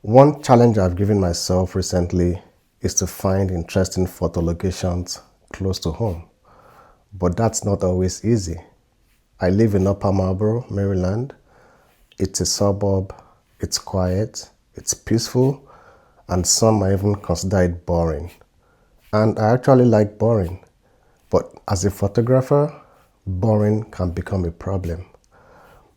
One challenge I've given myself recently is to find interesting photo locations close to home, but that's not always easy. I live in Upper Marlboro, Maryland. It's a suburb, it's quiet, it's peaceful, and some might even consider it boring. And I actually like boring, but as a photographer, boring can become a problem.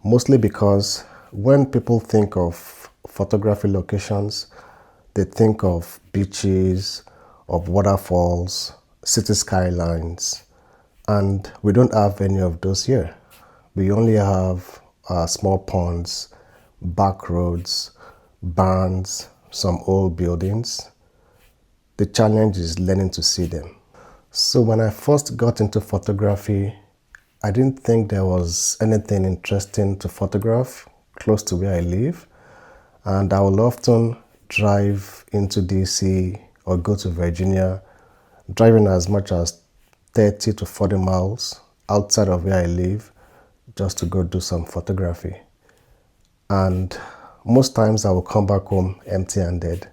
Mostly because when people think of photography locations, they think of beaches, of waterfalls, city skylines, and we don't have any of those here. We only have small ponds, back roads, barns, some old buildings. The challenge is learning to see them. So when I first got into photography, I didn't think there was anything interesting to photograph close to where I live. And I will often drive into DC or go to Virginia, driving as much as 30 to 40 miles outside of where I live just to go do some photography. And most times I will come back home empty-handed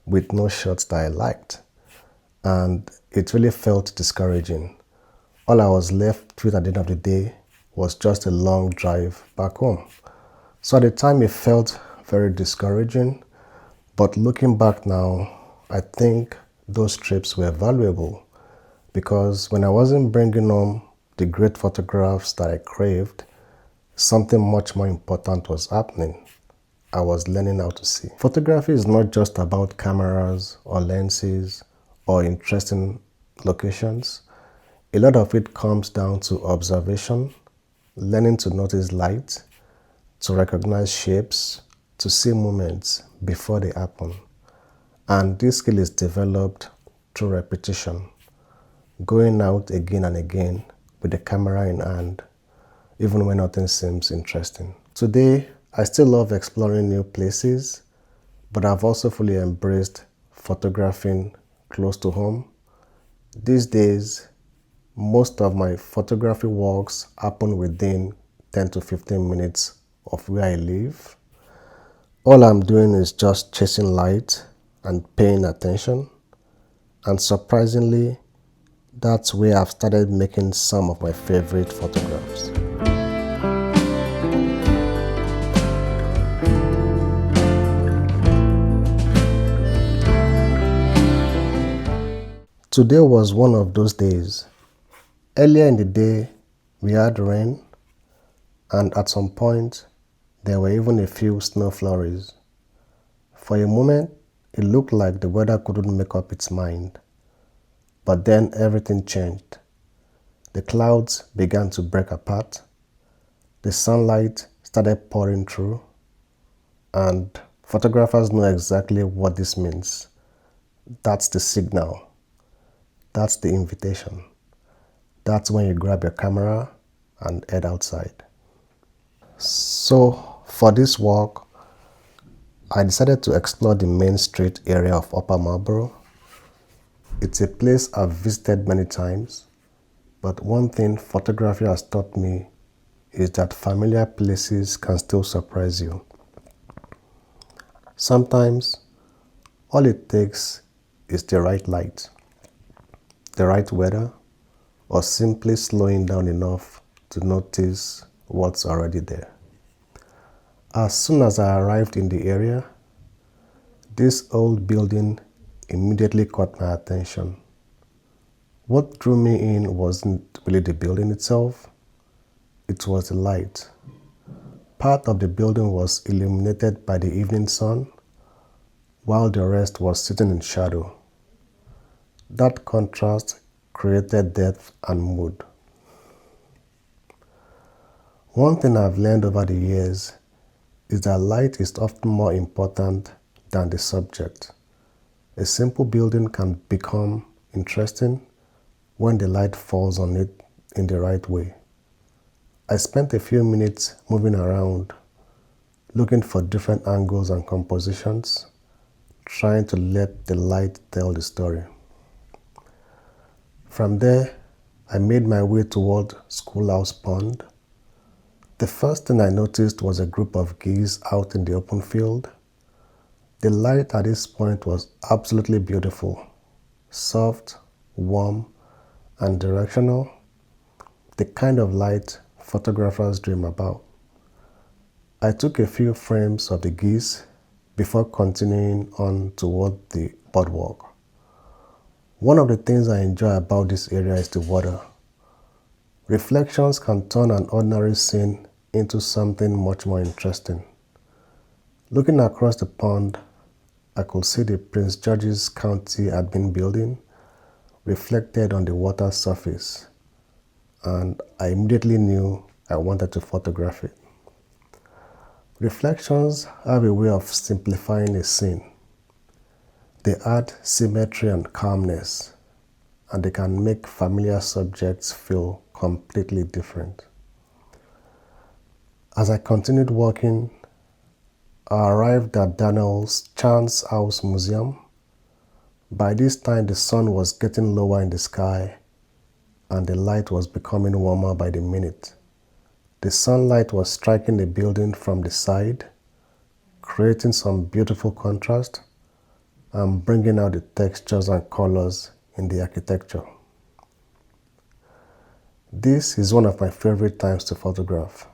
with no shots that I liked. And it really felt discouraging. All I was left with at the end of the day was just a long drive back home. So at the time it felt very discouraging, but looking back now, I think those trips were valuable because when I wasn't bringing home the great photographs that I craved, something much more important was happening. I was learning how to see. Photography is not just about cameras or lenses or interesting locations. A lot of it comes down to observation, learning to notice light, to recognize shapes, to see moments before they happen. And this skill is developed through repetition, going out again and again with the camera in hand, even when nothing seems interesting. Today, I still love exploring new places, but I've also fully embraced photographing close to home. These days, most of my photography walks happen within 10 to 15 minutes of where I live. All I'm doing is just chasing light and paying attention. And surprisingly, that's where I've started making some of my favorite photographs. Today was one of those days. Earlier in the day, we had rain, and at some point, there were even a few snow flurries. For a moment, it looked like the weather couldn't make up its mind. But then everything changed. The clouds began to break apart, the sunlight started pouring through, and photographers know exactly what this means. That's the signal. That's the invitation. That's when you grab your camera and head outside. So for this walk, I decided to explore the main street area of Upper Marlboro. It's a place I've visited many times, but one thing photography has taught me is that familiar places can still surprise you. Sometimes, all it takes is the right light, the right weather, or simply slowing down enough to notice what's already there. As soon as I arrived in the area, this old building immediately caught my attention. What drew me in wasn't really the building itself, it was the light. Part of the building was illuminated by the evening sun, while the rest was sitting in shadow. That contrast created depth and mood. One thing I've learned over the years is that light is often more important than the subject. A simple building can become interesting when the light falls on it in the right way. I spent a few minutes moving around, looking for different angles and compositions, trying to let the light tell the story. From there, I made my way toward Schoolhouse Pond. The first thing I noticed was a group of geese out in the open field. The light at this point was absolutely beautiful, soft, warm, and directional, the kind of light photographers dream about. I took a few frames of the geese before continuing on toward the boardwalk. One of the things I enjoy about this area is the water. Reflections can turn an ordinary scene into something much more interesting. Looking across the pond, I could see the Prince George's County admin building reflected on the water surface, and I immediately knew I wanted to photograph it. Reflections have a way of simplifying a scene. They add symmetry and calmness, and they can make familiar subjects feel completely different. As I continued walking, I arrived at Darnall's Chance House Museum. By this time, the sun was getting lower in the sky, and the light was becoming warmer by the minute. The sunlight was striking the building from the side, creating some beautiful contrast and bringing out the textures and colors in the architecture. This is one of my favorite times to photograph.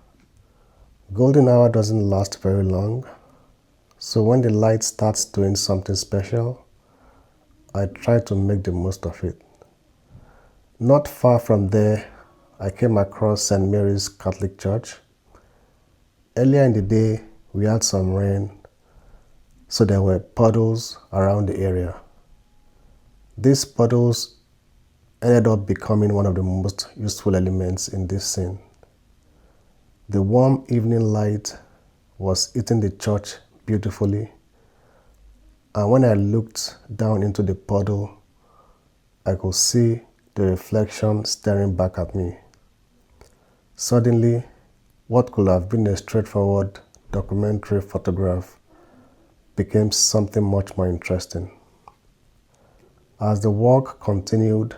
Golden hour doesn't last very long, so when the light starts doing something special, I try to make the most of it. Not far from there, I came across St. Mary's Catholic Church. Earlier in the day, we had some rain, so there were puddles around the area. These puddles ended up becoming one of the most useful elements in this scene. The warm evening light was hitting the church beautifully, and when I looked down into the puddle, I could see the reflection staring back at me. Suddenly, what could have been a straightforward documentary photograph became something much more interesting. As the walk continued,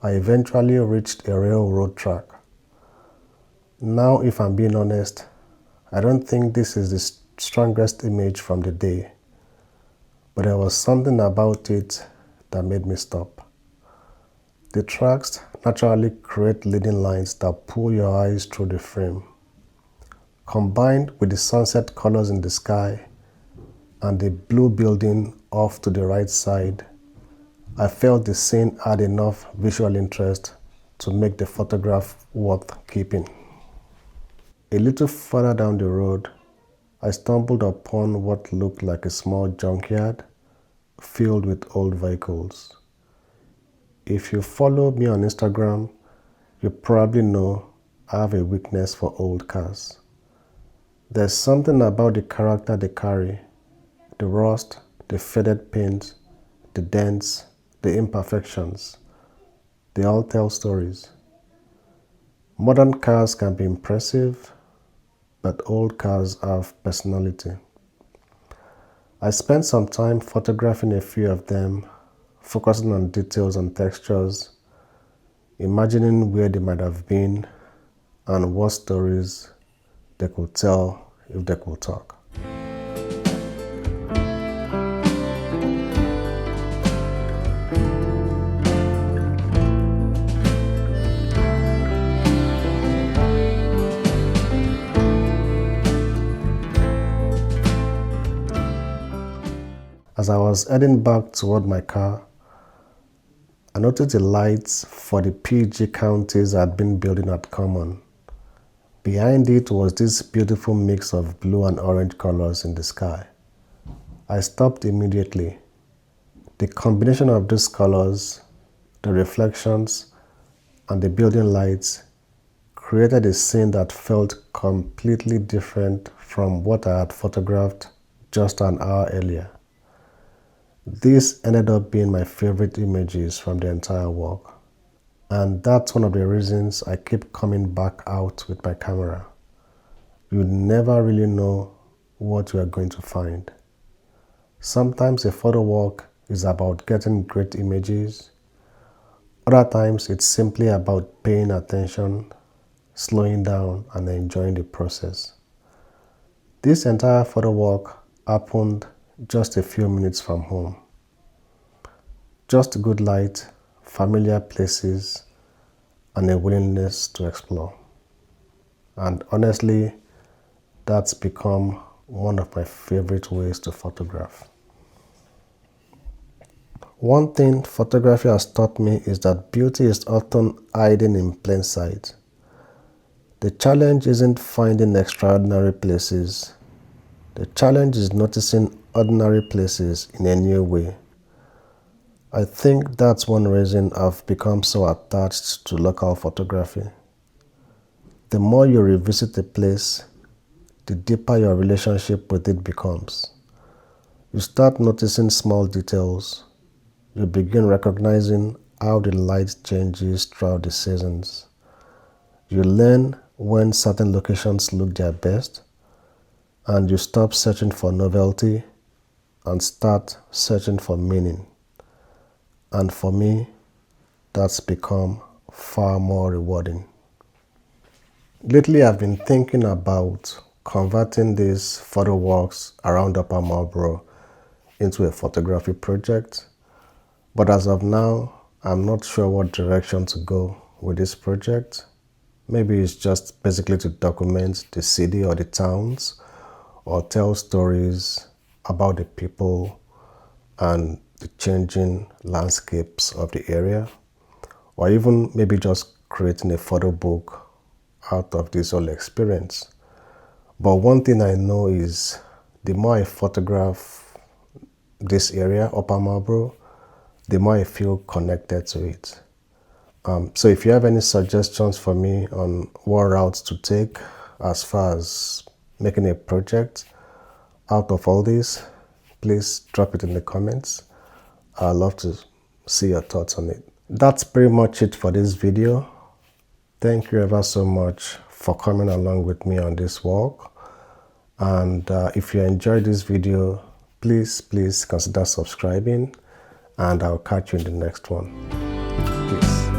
I eventually reached a railroad track. Now, if I'm being honest, I don't think this is the strongest image from the day, but there was something about it that made me stop. The tracks naturally create leading lines that pull your eyes through the frame. Combined with the sunset colors in the sky and the blue building off to the right side, I felt the scene had enough visual interest to make the photograph worth keeping. A little further down the road, I stumbled upon what looked like a small junkyard filled with old vehicles. If you follow me on Instagram, you probably know I have a weakness for old cars. There's something about the character they carry, the rust, the faded paint, the dents, the imperfections. They all tell stories. Modern cars can be impressive, but old cars have personality. I spent some time photographing a few of them, focusing on details and textures, imagining where they might have been and what stories they could tell if they could talk. As I was heading back toward my car, I noticed the lights for the PG counties had been building at Common. Behind it was this beautiful mix of blue and orange colors in the sky. I stopped immediately. The combination of these colors, the reflections, and the building lights created a scene that felt completely different from what I had photographed just an hour earlier. This ended up being my favorite images from the entire walk. And that's one of the reasons I keep coming back out with my camera. You never really know what you are going to find. Sometimes a photo walk is about getting great images. Other times it's simply about paying attention, slowing down, and enjoying the process. This entire photo walk happened just a few minutes from home. Just good light, familiar places, and a willingness to explore. And honestly, that's become one of my favorite ways to photograph. One thing photography has taught me is that beauty is often hiding in plain sight. The challenge isn't finding extraordinary places. The challenge is noticing ordinary places in a new way. I think that's one reason I've become so attached to local photography. The more you revisit a place, the deeper your relationship with it becomes. You start noticing small details. You begin recognizing how the light changes throughout the seasons. You learn when certain locations look their best, and you stop searching for novelty and start searching for meaning. And for me, that's become far more rewarding. Lately, I've been thinking about converting these photo walks around Upper Marlboro into a photography project. But as of now, I'm not sure what direction to go with this project. Maybe it's just basically to document the city or the towns, or tell stories about the people and the changing landscapes of the area, or even maybe just creating a photo book out of this whole experience. But one thing I know is the more I photograph this area, Upper Marlboro, the more I feel connected to it. So if you have any suggestions for me on what routes to take as far as making a project out of all this, please drop it in the comments. I'd love to see your thoughts on it. That's pretty much it for this video. Thank you ever so much for coming along with me on this walk. And if you enjoyed this video, please consider subscribing, and I'll catch you in the next one. Peace.